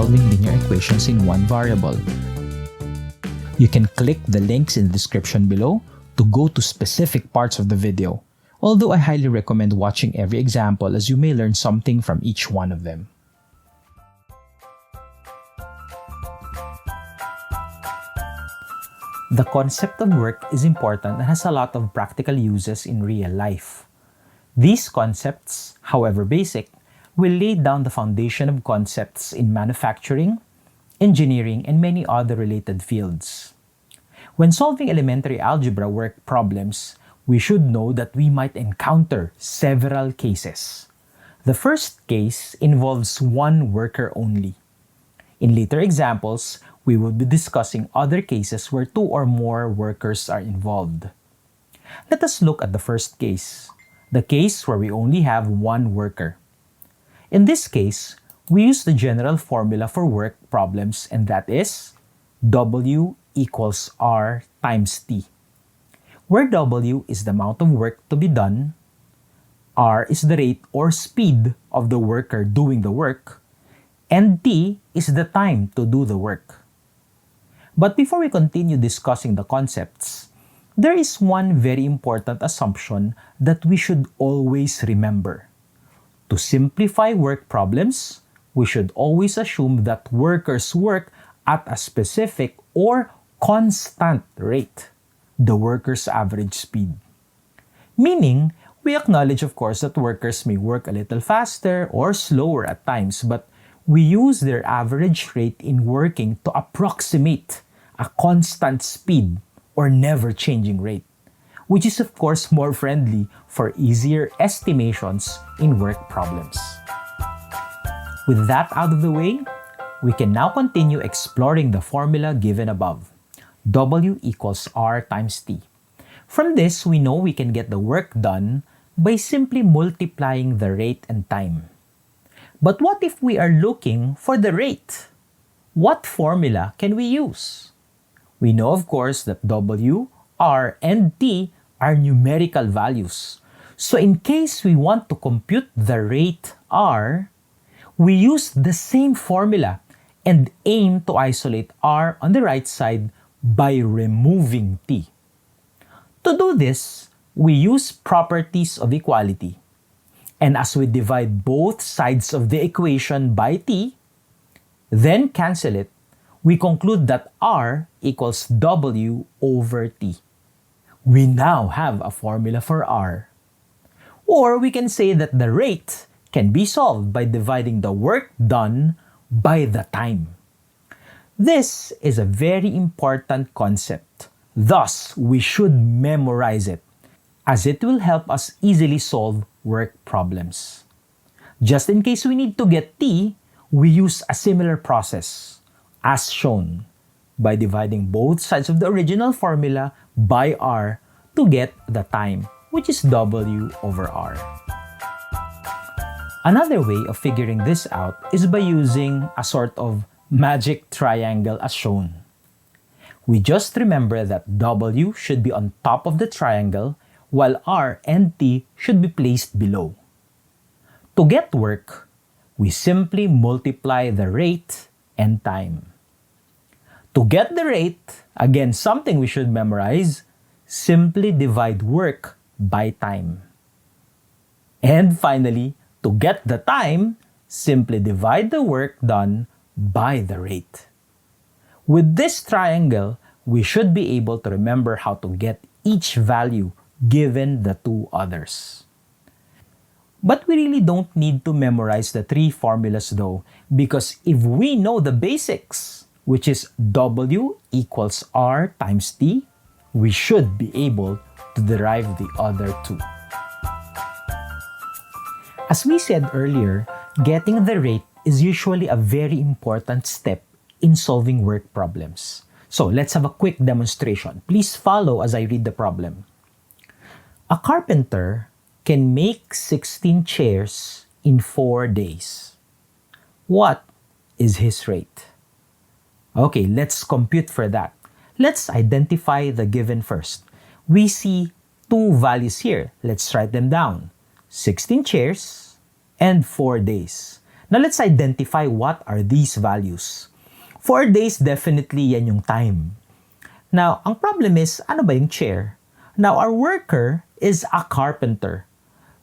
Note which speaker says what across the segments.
Speaker 1: solving linear equations in one variable. You can click the links in the description below to go to specific parts of the video, although I highly recommend watching every example as you may learn something from each one of them. The concept of work is important and has a lot of practical uses in real life. These concepts, however basic, will lay down the foundation of concepts in manufacturing, engineering, and many other related fields. When solving elementary algebra work problems, we should know that we might encounter several cases. The first case involves one worker only. In later examples, we will be discussing other cases where two or more workers are involved. Let us look at the first case, the case where we only have one worker. In this case, we use the general formula for work problems, and that is W equals R times T, where W is the amount of work to be done, R is the rate or speed of the worker doing the work, and T is the time to do the work. But before we continue discussing the concepts, there is one very important assumption that we should always remember. To simplify work problems, we should always assume that workers work at a specific or constant rate, the worker's average speed. Meaning, we acknowledge of course that workers may work a little faster or slower at times, but we use their average rate in working to approximate a constant speed or never-changing rate, which is of course more friendly for easier estimations in work problems. With that out of the way, we can now continue exploring the formula given above, W equals R times T. From this, we know we can get the work done by simply multiplying the rate and time. But what if we are looking for the rate? What formula can we use? We know, of course, that W, R, and T are numerical values. So in case we want to compute the rate R, we use the same formula and aim to isolate R on the right side by removing T. To do this, we use properties of equality. And as we divide both sides of the equation by T, then cancel it, we conclude that R equals W over T. We now have a formula for R. Or we can say that the rate can be solved by dividing the work done by the time. This is a very important concept. Thus, we should memorize it, as it will help us easily solve work problems. Just in case we need to get T, we use a similar process, as shown, by dividing both sides of the original formula by R to get the time, which is W over R. Another way of figuring this out is by using a sort of magic triangle as shown. We just remember that W should be on top of the triangle, while R and T should be placed below. To get work, we simply multiply the rate and time. To get the rate, again something we should memorize, simply divide work by time. And finally, to get the time, simply divide the work done by the rate. With this triangle, we should be able to remember how to get each value given the two others. But we really don't need to memorize the three formulas though, because if we know the basics, which is W equals R times T, we should be able to derive the other two. As we said earlier, getting the rate is usually a very important step in solving work problems. So let's have a quick demonstration. Please follow as I read the problem. A carpenter can make 16 chairs in 4 days. What is his rate? Okay, let's compute for that. Let's identify the given first. We see two values here. Let's write them down. 16 chairs and 4 days. Now, let's identify what are these values. 4 days, definitely yan yung time. Now, ang problem is, ano ba yung chair? Now, our worker is a carpenter.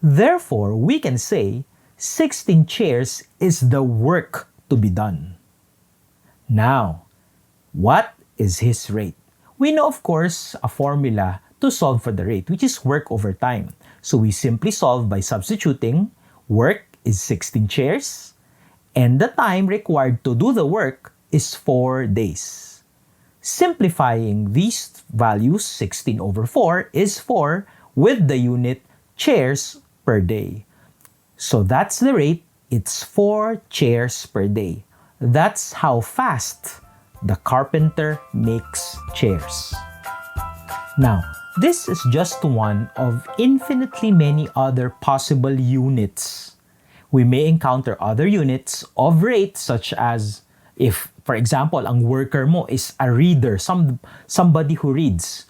Speaker 1: Therefore, we can say 16 chairs is the work to be done. Now, what is his rate? We know, of course, a formula to solve for the rate, which is work over time. So we simply solve by substituting work is 16 chairs, and the time required to do the work is 4 days. Simplifying these values, 16 over 4 is 4 with the unit chairs per day. So that's the rate. It's 4 chairs per day. That's how fast the carpenter makes chairs. Now, this is just one of infinitely many other possible units. We may encounter other units of rate, such as if, for example, ang worker mo is a reader, somebody who reads.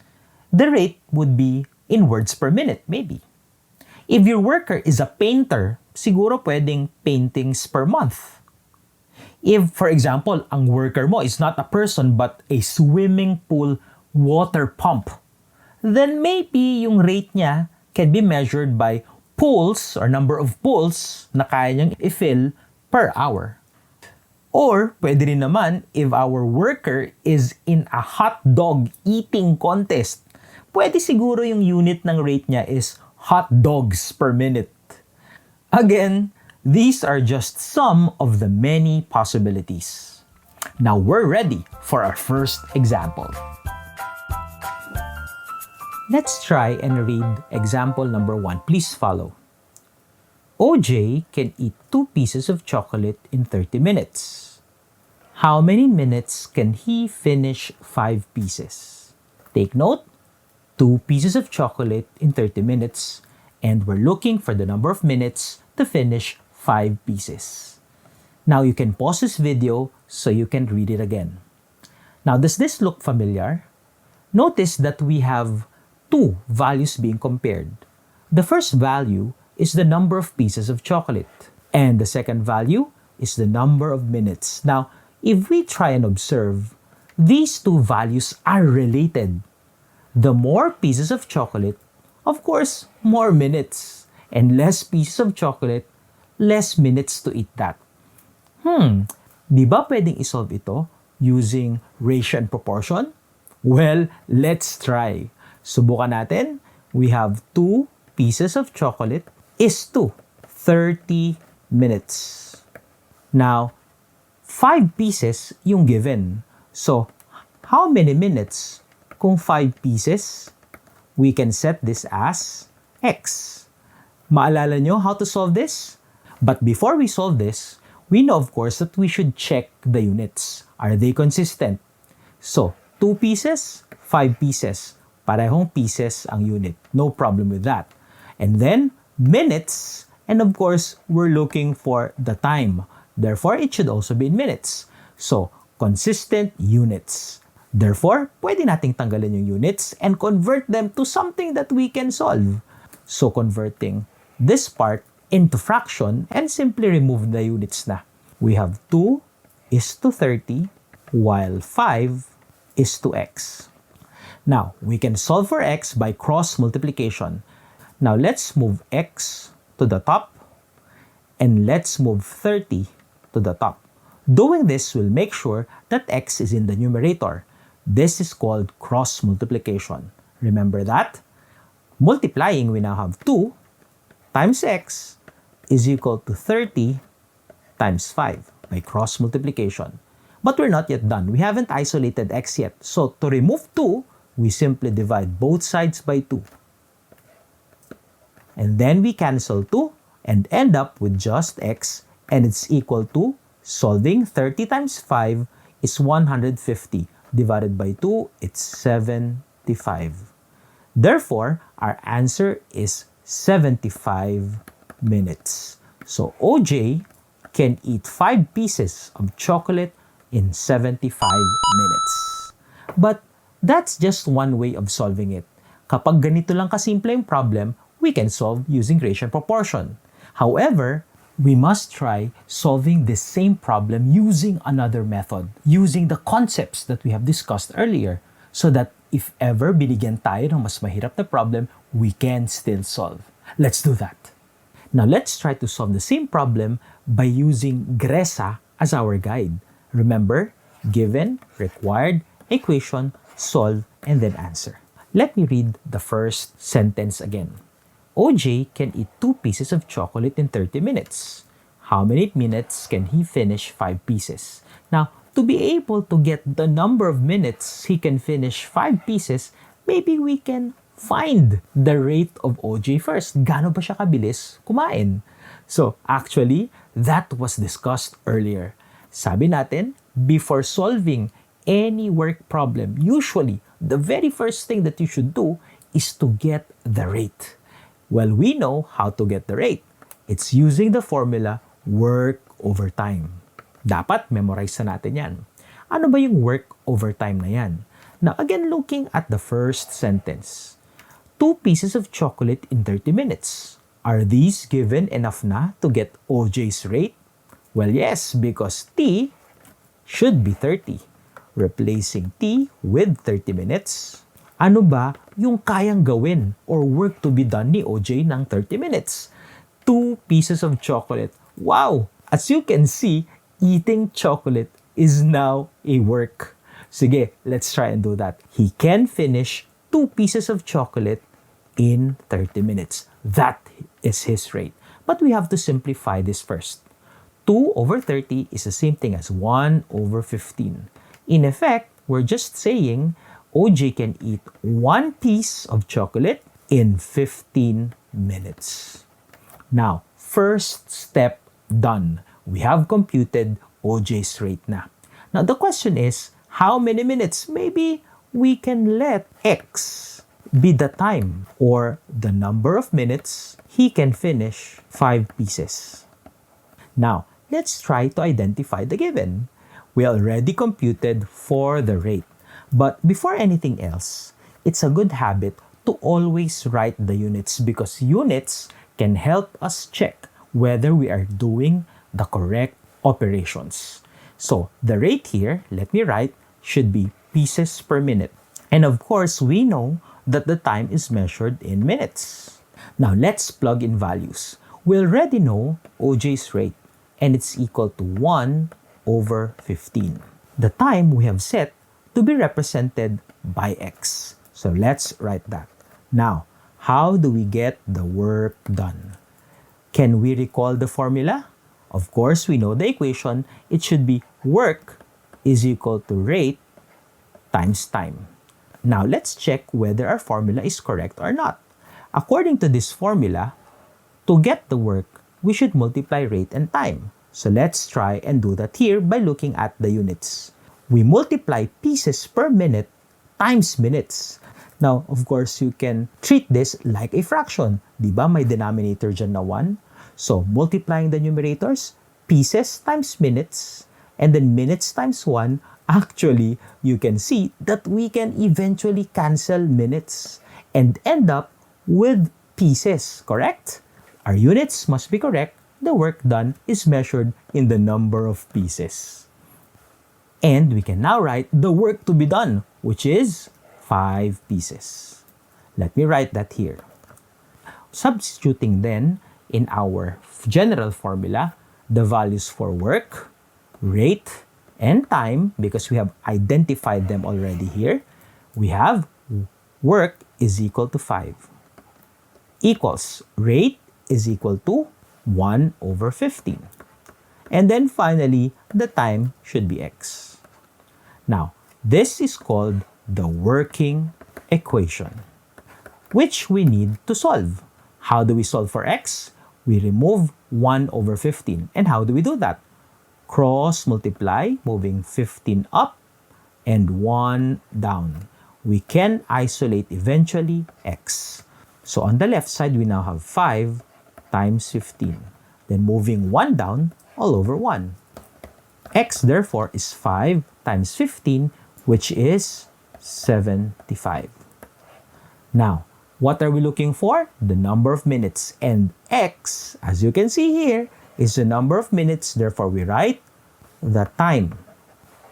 Speaker 1: The rate would be in words per minute, maybe. If your worker is a painter, siguro pwedeng paintings per month. If, for example, ang worker mo is not a person but a swimming pool water pump, then maybe yung rate niya can be measured by pools or number of pools na kaya niyang i-fill per hour. Or, pwede rin naman if our worker is in a hot dog eating contest, pwede siguro yung unit ng rate niya is hot dogs per minute. Again, these are just some of the many possibilities. Now we're ready for our first example. Let's try and read example number 1. Please follow. OJ can eat 2 pieces of chocolate in 30 minutes. How many minutes can he finish 5 pieces? Take note, 2 pieces of chocolate in 30 minutes, and we're looking for the number of minutes to finish 5 pieces. Now you can pause this video so you can read it again. Now, does this look familiar? Notice that we have 2 values being compared. The first value is the number of pieces of chocolate, and the second value is the number of minutes. Now, if we try and observe, these 2 values are related. The more pieces of chocolate, of course, more minutes, and less pieces of chocolate, less minutes to eat that. Di ba pwedeng isolve ito using ratio and proportion? Well, let's try. Subukan natin. We have 2 pieces of chocolate is to 30 minutes. Now, 5 pieces yung given. So, how many minutes kung 5 pieces? We can set this as x. Maalala nyo how to solve this? But before we solve this, we know of course that we should check the units. Are they consistent? So, 2 pieces, 5 pieces. Parehong pieces ang unit. No problem with that. And then, minutes, and of course, we're looking for the time. Therefore, it should also be in minutes. So, consistent units. Therefore, pwede nating tanggalin yung units and convert them to something that we can solve. So, converting this part into fraction and simply remove the units na. We have 2 is to 30 while 5 is to x. Now, we can solve for x by cross multiplication. Now, let's move x to the top and let's move 30 to the top. Doing this will make sure that x is in the numerator. This is called cross multiplication. Remember that? Multiplying, we now have 2 times x is equal to 30 times 5 by cross multiplication. But we're not yet done. We haven't isolated x yet. So to remove 2, we simply divide both sides by 2. And then we cancel 2 and end up with just x, and it's equal to, solving 30 times 5 is 150. Divided by 2, it's 75. Therefore, our answer is 75 minutes. So OJ can eat 5 pieces of chocolate in 75 minutes. But that's just one way of solving it. Kapag ganito lang kasimple yung problem, we can solve using ratio and proportion. However, we must try solving the same problem using another method, using the concepts that we have discussed earlier, so that if ever binigyan tayo ng mas mahirap na problem, we can still solve. Let's do that. Now, let's try to solve the same problem by using GRESA as our guide. Remember, given, required, equation, solve, and then answer. Let me read the first sentence again. OJ can eat 2 pieces of chocolate in 30 minutes. How many minutes can he finish 5 pieces? Now, to be able to get the number of minutes he can finish 5 pieces, maybe we can find the rate of OJ first. Gaano ba siya kabilis kumain? So, actually, that was discussed earlier. Sabi natin, before solving any work problem, usually, the very first thing that you should do is to get the rate. Well, we know how to get the rate. It's using the formula work over time. Dapat memorize na natin yan. Ano ba yung work over time na yan? Now, again, looking at the first sentence. 2 pieces of chocolate in 30 minutes. Are these given enough na to get OJ's rate? Well, yes, because T should be 30. Replacing T with 30 minutes. Ano ba yung kayang gawin or work to be done ni OJ ng 30 minutes? 2 pieces of chocolate. Wow! As you can see, eating chocolate is now a work. Sige, let's try and do that. He can finish 2 pieces of chocolate in 30 minutes. That is his rate. But we have to simplify this first. 2 over 30 is the same thing as 1 over 15. In effect, we're just saying OJ can eat 1 piece of chocolate in 15 minutes. Now, first step done. We have computed OJ's rate na. Now, the question is, how many minutes? Maybe we can let X be the time or the number of minutes he can finish 5 pieces. Now, let's try to identify the given. We already computed for the rate. But before anything else, it's a good habit to always write the units because units can help us check whether we are doing the correct operations. So, the rate here, let me write, should be pieces per minute. And of course, we know that the time is measured in minutes. Now, let's plug in values. We already know OJ's rate, and it's equal to 1 over 15. The time we have set to be represented by X. So let's write that. Now, how do we get the work done? Can we recall the formula? Of course, we know the equation. It should be work is equal to rate times time. Now, let's check whether our formula is correct or not. According to this formula, to get the work, we should multiply rate and time. So let's try and do that here by looking at the units. We multiply pieces per minute times minutes. Now, of course, you can treat this like a fraction. Diba may denominator dyan na 1? So, multiplying the numerators, pieces times minutes, and then minutes times 1, actually, you can see that we can eventually cancel minutes and end up with pieces, correct? Our units must be correct. The work done is measured in the number of pieces. And we can now write the work to be done, which is 5 pieces. Let me write that here. Substituting then in our general formula, the values for work, rate, and time, because we have identified them already here, we have work is equal to 5. Equals rate is equal to 1 over 15. And then finally, the time should be X. Now, this is called the working equation, which we need to solve. How do we solve for X? We remove 1 over 15. And how do we do that? Cross multiply, moving 15 up and 1 down. We can isolate eventually X. So on the left side, we now have 5 times 15. Then moving 1 down, all over 1. X therefore is 5 times 15, which is 75. Now, what are we looking for? The number of minutes. And X, as you can see here, is the number of minutes. Therefore, we write the time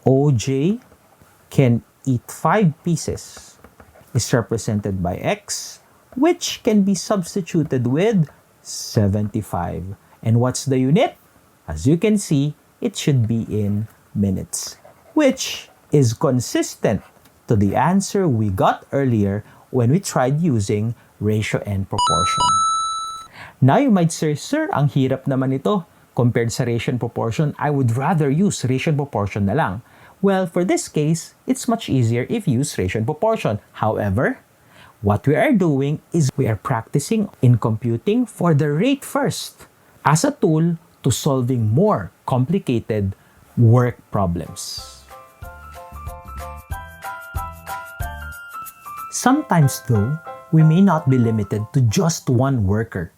Speaker 1: OJ can eat 5 pieces is represented by X, which can be substituted with 75. And what's the unit? As you can see, it should be in minutes, which is consistent to the answer we got earlier when we tried using ratio and proportion. Now you might say, sir, ang hirap naman ito. Compared sa ratio and proportion, I would rather use ratio and proportion na lang. Well, for this case, it's much easier if you use ratio and proportion. However, what we are doing is we are practicing in computing for the rate first as a tool to solving more complicated work problems. Sometimes though, we may not be limited to just one worker.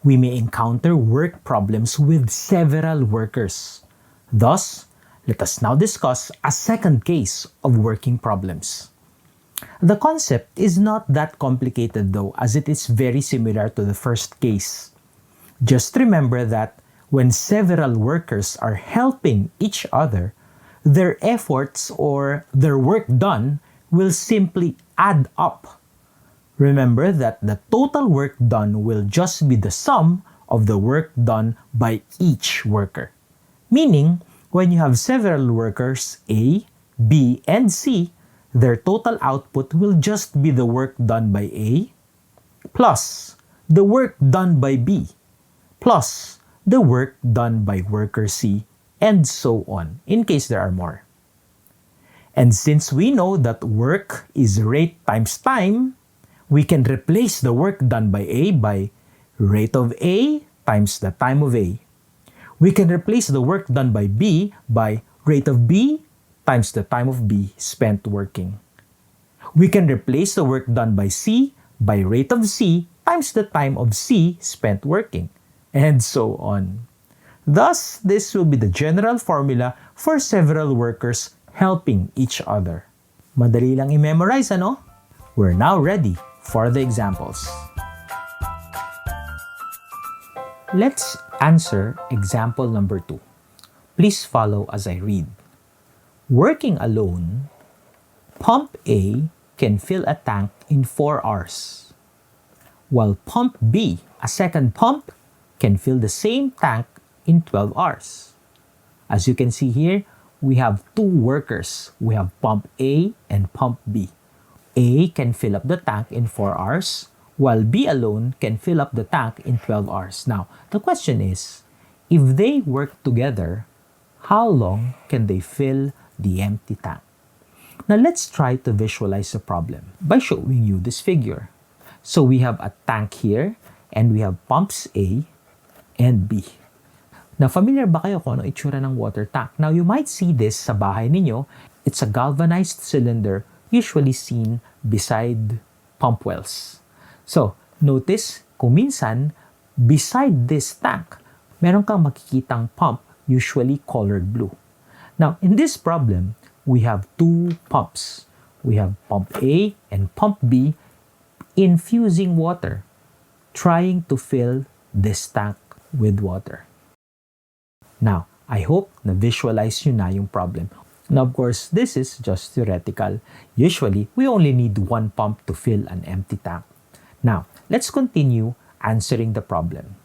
Speaker 1: We may encounter work problems with several workers. Thus, let us now discuss a second case of working problems. The concept is not that complicated though, as it is very similar to the first case. Just remember that when several workers are helping each other, their efforts or their work done will simply add up. Remember that the total work done will just be the sum of the work done by each worker. Meaning, when you have several workers, A, B, and C, their total output will just be the work done by A plus the work done by B plus the work done by worker C, and so on, in case there are more. And since we know that work is rate times time, we can replace the work done by A by rate of A times the time of A. We can replace the work done by B by rate of B times the time of B spent working. We can replace the work done by C by rate of C times the time of C spent working, and so on. Thus, this will be the general formula for several workers helping each other. Madali lang i-memorize, ano? We're now ready for the examples. Let's answer example number 2. Please follow as I read. Working alone, pump A can fill a tank in 4 hours, while pump B, a second pump, can fill the same tank in 12 hours. As you can see here, we have 2 workers. We have pump A and pump B. A can fill up the tank in 4 hours, while B alone can fill up the tank in 12 hours. Now, the question is, if they work together, how long can they fill the empty tank? Now, let's try to visualize the problem by showing you this figure. So, we have a tank here, and we have pumps A and B. Now, familiar ba kayo kung ano itsura ng water tank? Now, you might see this sa bahay ninyo. It's a galvanized cylinder usually seen beside pump wells. So, notice kung minsan, beside this tank, meron kang makikitang pump, usually colored blue. Now, in this problem, we have 2 pumps. We have pump A and pump B infusing water, trying to fill this tank with water. Now, I hope na-visualize nyo na yung problem. Now, of course, this is just theoretical. Usually, we only need 1 pump to fill an empty tank. Now, let's continue answering the problem.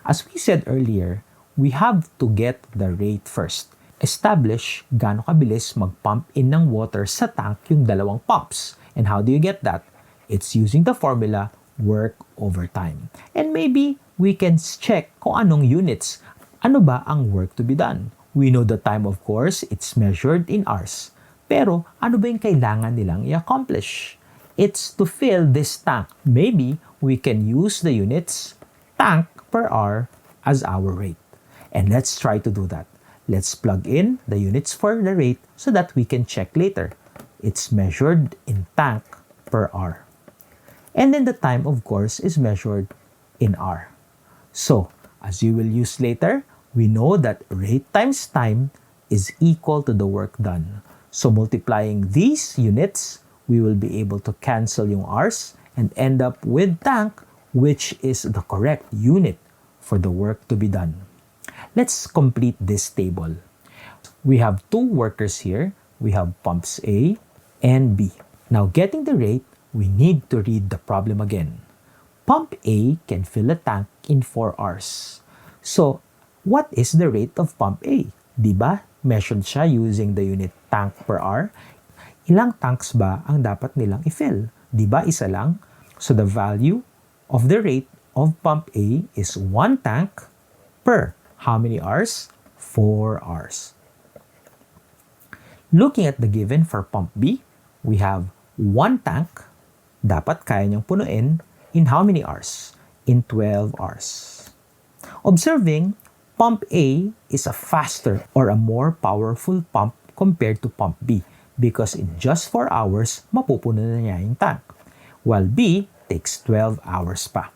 Speaker 1: As we said earlier, we have to get the rate first. Establish gaano kabilis mag-pump in ng water sa tank yung 2 pumps. And how do you get that? It's using the formula work over time. And maybe we can check kung anong units. Ano ba ang work to be done? We know the time, of course, it's measured in hours. Pero ano ba yung kailangan nilang i-accomplish? It's to fill this tank. Maybe we can use the units tank per hour as our rate. And let's try to do that. Let's plug in the units for the rate so that we can check later. It's measured in tank per hour. And then the time, of course, is measured in hour. So, as you will use later, we know that rate times time is equal to the work done. So multiplying these units, we will be able to cancel yung hours and end up with tank, which is the correct unit for the work to be done. let's complete this table. We have two workers here. We have pumps A and B. Now, getting the rate, we need to read the problem again. Pump A can fill a tank in 4 hours. So, what is the rate of pump A? Diba? Measured siya using the unit tank per hour. Ilang tanks ba ang dapat nilang i-fill? Diba isa lang? So, the value of the rate of pump A is 1 tank per how many hours? 4 hours. Looking at the given for pump B, we have 1 tank. Dapat kaya niyang punuin in how many hours? In 12 hours. Observing, pump A is a faster or a more powerful pump compared to pump B because in just 4 hours, mapupuno na niya yung tank, while B takes 12 hours pa.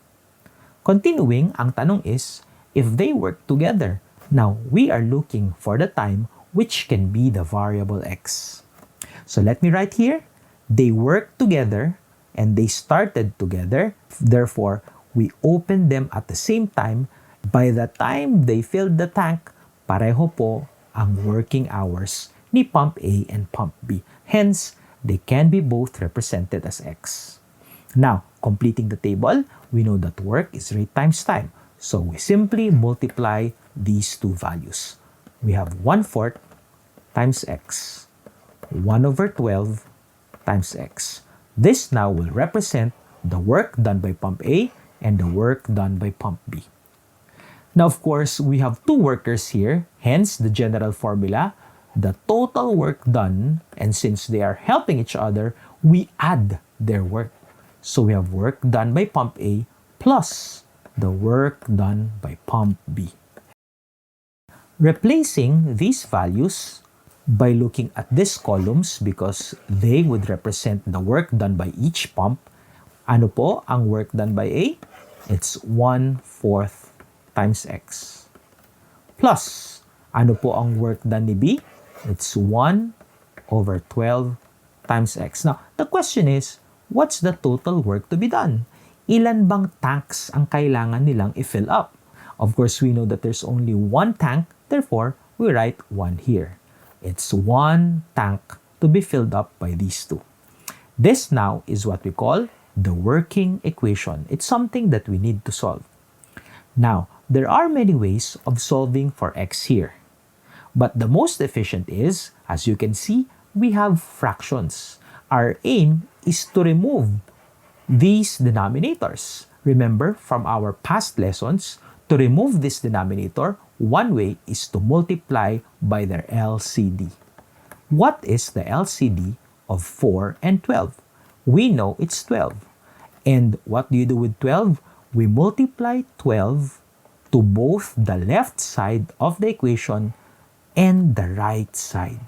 Speaker 1: Continuing, ang tanong is, if they work together, now we are looking for the time which can be the variable x. So let me write here, they worked together and they started together. Therefore, we opened them at the same time. By the time they filled the tank, pareho po ang working hours ni pump A and pump B. Hence, they can be both represented as x. Now, completing the table, we know that work is rate times time. So we simply multiply these two values. We have 1/4 times x, 1/12 times x. This now will represent the work done by pump A and the work done by pump B. Now, of course, we have two workers here, hence the general formula, the total work done, and since they are helping each other, we add their work. So we have work done by pump A plus the work done by pump B. Replacing these values by looking at these columns because they would represent the work done by each pump. Ano po ang work done by A? It's 1/4 times x. Plus, ano po ang work done ni B? It's 1/12 times x. Now, the question is, what's the total work to be done? Ilan bang tanks ang kailangan nilang i-fill up? Of course, we know that there's only 1 tank, therefore, we write 1 here. It's 1 tank to be filled up by these two. This now is what we call the working equation. It's something that we need to solve. Now, there are many ways of solving for x here. But the most efficient is, as you can see, we have fractions. Our aim is to remove these denominators. Remember from our past lessons, to remove this denominator, one way is to multiply by their LCD. What is the LCD of 4 and 12? We know it's 12. And what do you do with 12? We multiply 12 to both the left side of the equation and the right side.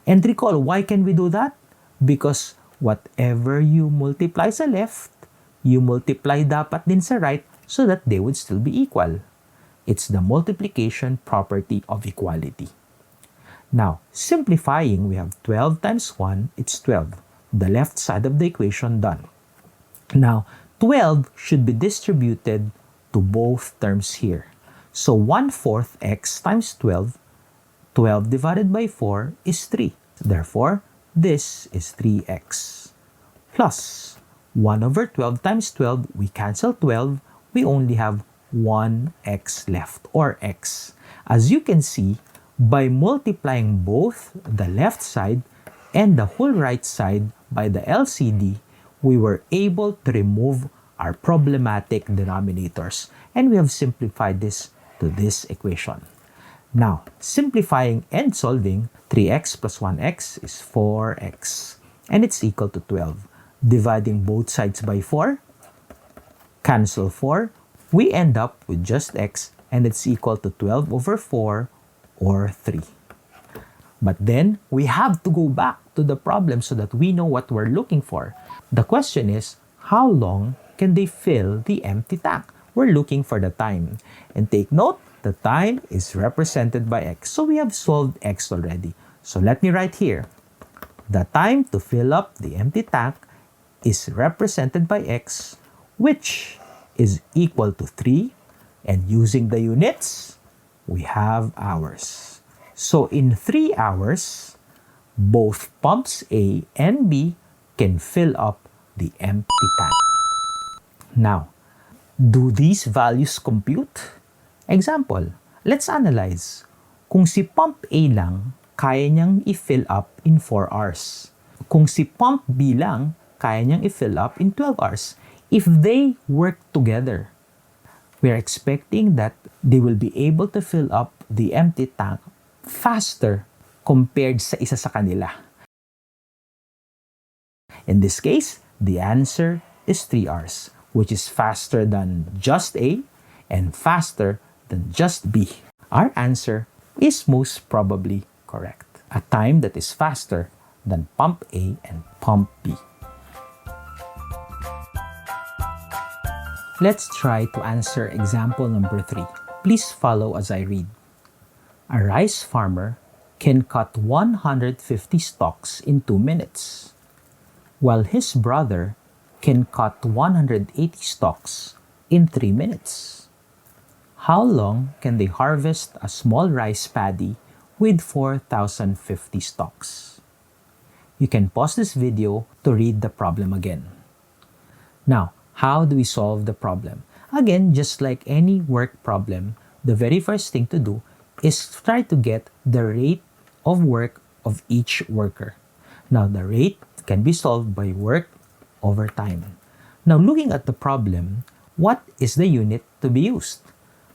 Speaker 1: And recall, why can we do that? Because whatever you multiply sa left, you multiply dapat din sa right so that they would still be equal. It's the multiplication property of equality. Now, simplifying, we have 12 times 1, it's 12. The left side of the equation done. Now, 12 should be distributed to both terms here. So 1/4 x times 12, 12 divided by 4 is 3. Therefore, this is 3x. Plus 1/12 times 12, we cancel 12, we only have 1x left, or x. As you can see, by multiplying both the left side and the whole right side by the LCD, we were able to remove our problematic denominators, and we have simplified this to this equation. Now, simplifying and solving, 3x plus 1x is 4x, and it's equal to 12. Dividing both sides by 4, cancel 4, we end up with just x, and it's equal to 12/4, or 3. But then, we have to go back to the problem so that we know what we're looking for. The question is, how long can they fill the empty tank? We're looking for the time. And take note, the time is represented by x. So we have solved x already. So let me write here. The time to fill up the empty tank is represented by x, which is equal to 3. And using the units, we have hours. So in 3 hours, both pumps A and B can fill up the empty tank. Now, do these values compute? Example, let's analyze. Kung si pump A lang, kaya niyang i-fill up in 4 hours. Kung si pump B lang, kaya niyang i-fill up in 12 hours. If they work together, we are expecting that they will be able to fill up the empty tank faster compared sa isa sa kanila. In this case, the answer is 3 hours, which is faster than just A and faster than just B. Our answer is most probably correct. A time that is faster than pump A and pump B. Let's try to answer example number 3. Please follow as I read. A rice farmer can cut 150 stalks in 2 minutes, while his brother can cut 180 stalks in 3 minutes. How long can they harvest a small rice paddy with 4,050 stalks? You can pause this video to read the problem again. Now, how do we solve the problem? Again, just like any work problem, the very first thing to do is try to get the rate of work of each worker. Now, the rate can be solved by work over time. Now, looking at the problem, what is the unit to be used?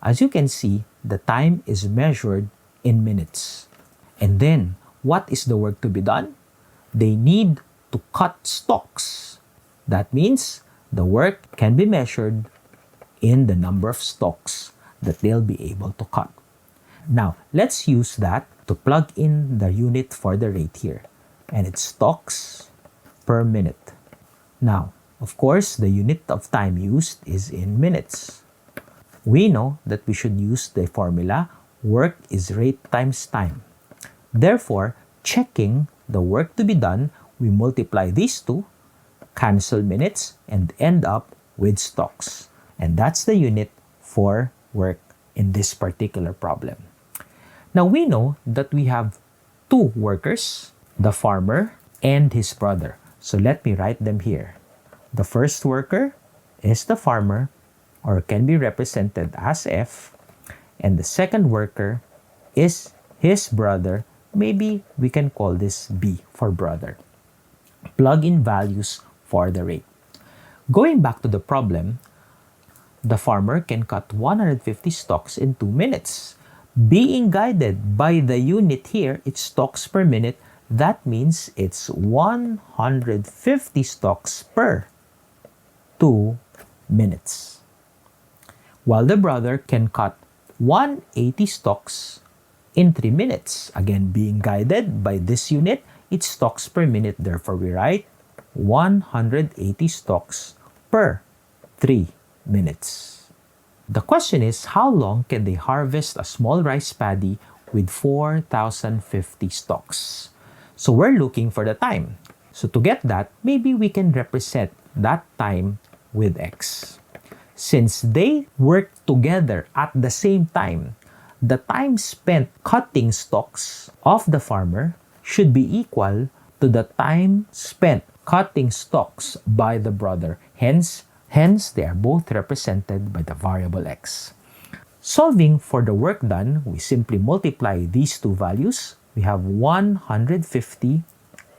Speaker 1: As you can see, the time is measured in minutes. And then, what is the work to be done? They need to cut stalks. That means the work can be measured in the number of stalks that they'll be able to cut. Now, let's use that to plug in the unit for the rate here. And it's stalks per minute. Now, of course, the unit of time used is in minutes. We know that we should use the formula work is rate times time. Therefore, checking the work to be done, we multiply these two, cancel minutes, and end up with stalks. And that's the unit for work in this particular problem. Now, we know that we have 2 workers, the farmer and his brother. So let me write them here. The first worker is the farmer, or can be represented as F, and the second worker is his brother. Maybe we can call this B for brother. Plug in values for the rate. Going back to the problem, the farmer can cut 150 stalks in 2 minutes. Being guided by the unit here, it's stalks per minute. That means it's 150 stalks per 2 minutes. While the brother can cut 180 stalks in 3 minutes. Again, being guided by this unit, it's stalks per minute. Therefore, we write 180 stalks per 3 minutes. The question is, how long can they harvest a small rice paddy with 4,050 stalks? So we're looking for the time. So to get that, maybe we can represent that time with X. Since they work together at the same time, the time spent cutting stalks of the farmer should be equal to the time spent cutting stalks by the brother. Hence, they are both represented by the variable X. Solving for the work done, we simply multiply these two values. We have 150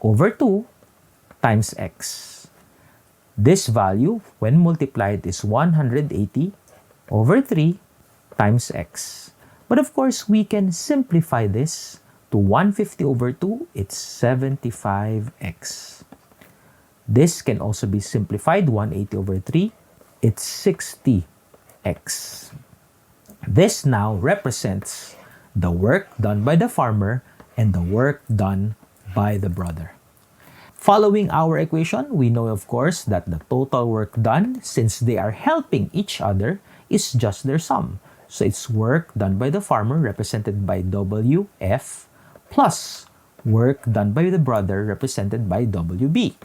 Speaker 1: over 2 times X. This value, when multiplied, is 180 over 3 times X. But of course, we can simplify this to 150 over 2, it's 75X. This can also be simplified, 180 over 3, it's 60X. This now represents the work done by the farmer and the work done by the brother. Following our equation, we know of course that the total work done, since they are helping each other, is just their sum. So it's work done by the farmer represented by WF plus work done by the brother represented by WB.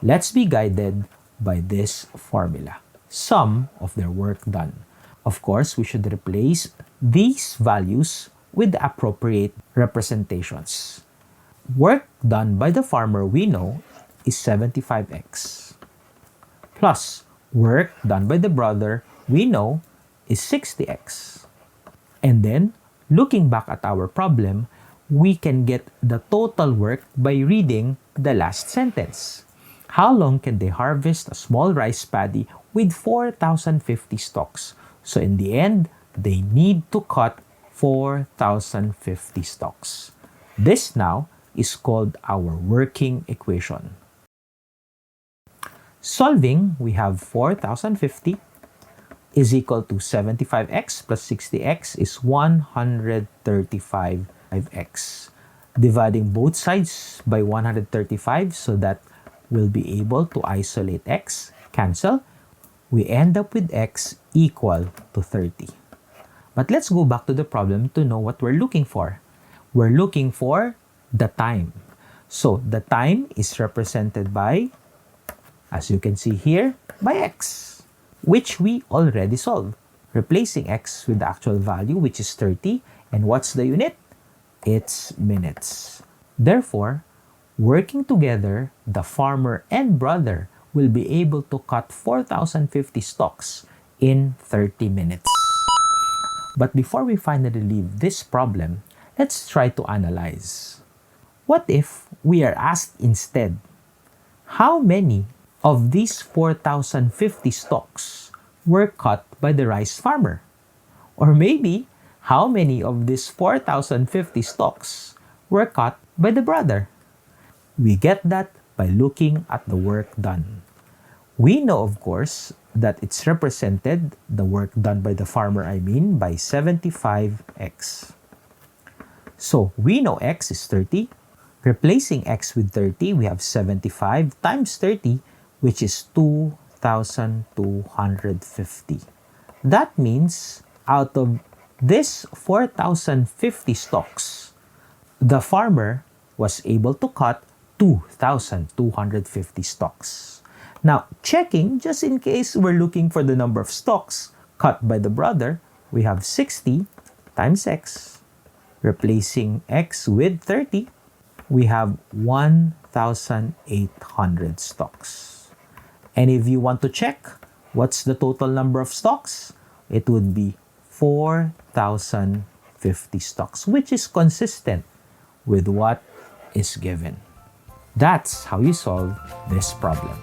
Speaker 1: Let's be guided by this formula. Sum of their work done. Of course, we should replace these values with the appropriate representations. Work done by the farmer we know is 75x, plus work done by the brother we know is 60x. And then, looking back at our problem, we can get the total work by reading the last sentence. How long can they harvest a small rice paddy with 4,050 stalks? So in the end, they need to cut 4,050 stalks. This now is called our working equation. Solving, we have 4,050 is equal to 75x plus 60x is 135x. Dividing both sides by 135 so that we'll be able to isolate x, cancel, we end up with x equal to 30. But let's go back to the problem to know what we're looking for. We're looking for the time. So the time is represented by, as you can see here, by x, which we already solved. Replacing x with the actual value, which is 30. And what's the unit? It's minutes. Therefore, working together, the farmer and brother will be able to cut 4,050 stalks in 30 minutes. But before we finally leave this problem, let's try to analyze. What if we are asked instead, how many of these 4,050 stalks were cut by the rice farmer? Or maybe, how many of these 4,050 stalks were cut by the brother? We get that by looking at the work done. We know, of course, that it's represented, the work done by the farmer, by 75x. So, we know x is 30. Replacing x with 30, we have 75 times 30, which is 2,250. That means, out of this 4,050 stalks, the farmer was able to cut 2,250 stalks. Now, checking, just in case we're looking for the number of stalks cut by the brother, we have 60 times x. Replacing x with 30, we have 1,800 stalks. And if you want to check what's the total number of stalks, it would be 4,050 stalks, which is consistent with what is given. That's how you solve this problem.